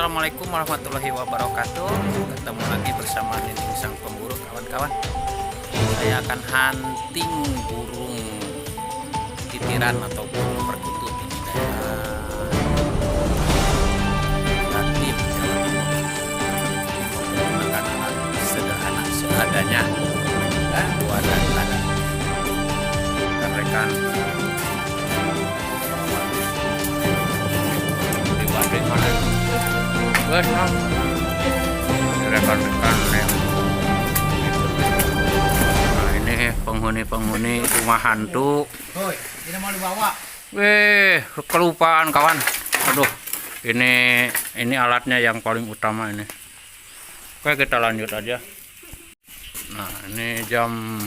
Assalamualaikum warahmatullahi wabarakatuh. Ketemu lagi bersama Nining Sang Pemburu, kawan-kawan. Saya akan hunting burung titiran atau burung perkutut ini daerah Jatim, Jawa Timur. Menggunakan alat sederhana seadanya dan wadah tadi. Rekan di Bandung mana? Rekan-rekan yang nah, ini penghuni rumah hantu. Ini mau dibawa. Kelupaan kawan. Aduh, ini alatnya yang paling utama ini. Oke, kita lanjut aja. Nah, ini jam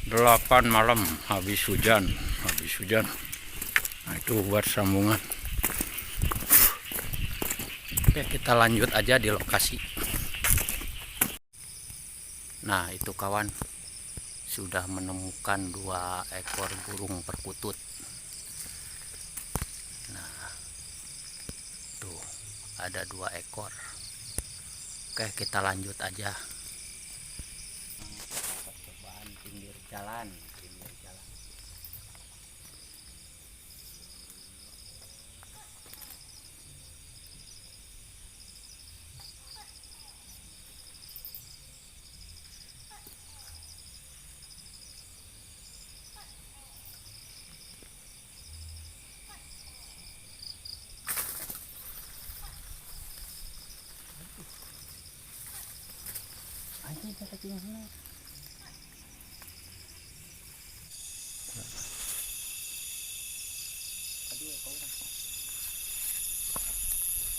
8 malam habis hujan. Nah, itu buat sambungan. Oke, kita lanjut aja di lokasi. Nah, itu kawan sudah menemukan 2 ekor burung perkutut. Nah, tuh ada 2 ekor. Oke, kita lanjut aja. Percobaan pinggir jalan. Anjing kita tinggal.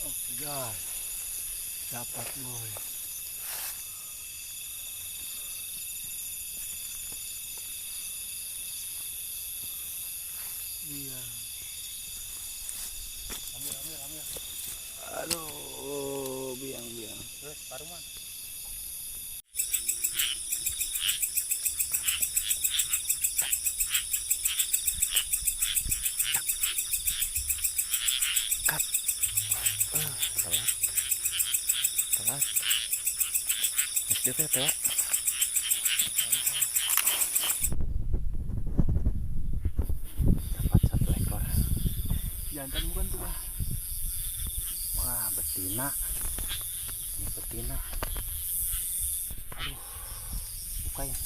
Oh, guys. Dapat boy. Iya. Ambil. Aduh, biang. Terus paruman. Telat. Masih dia telat. Dapat 1 ekor. Jantan bukan tuh, Bah. Wah, betina. Ini betina. Aduh, bukain.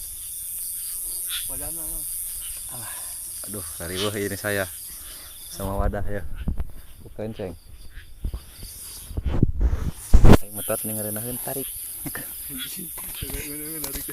Wadahnya, Bang. Aduh, karibuh ini saya sama wadah ya. Bukain ceng. Saya metot nih ngerenahin tarik. Menarik.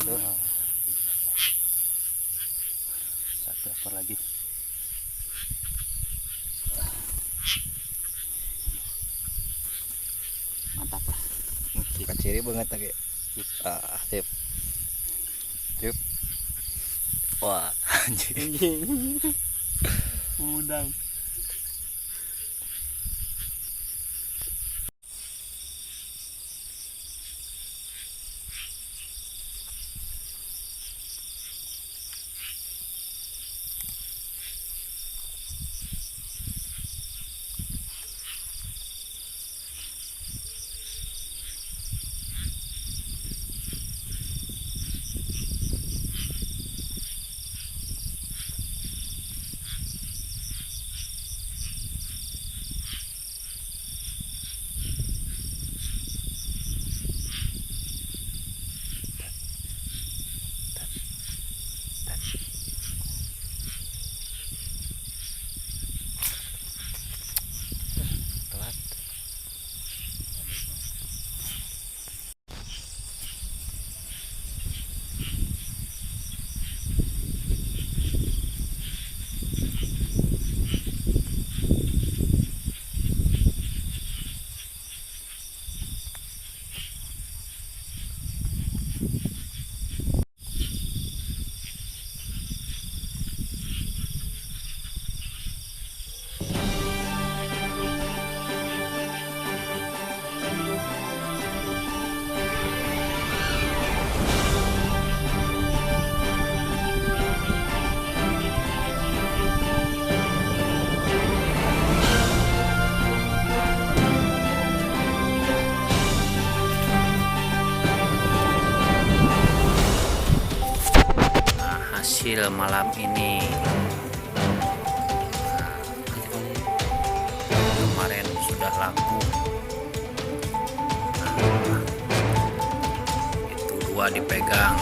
Oh, 1 ekor lagi. Mantap lah. Kaciri banget lagi. Sip. Wah, anjing. Udang. hasil malam ini. Kemarin sudah laku. Itu 2 dipegang.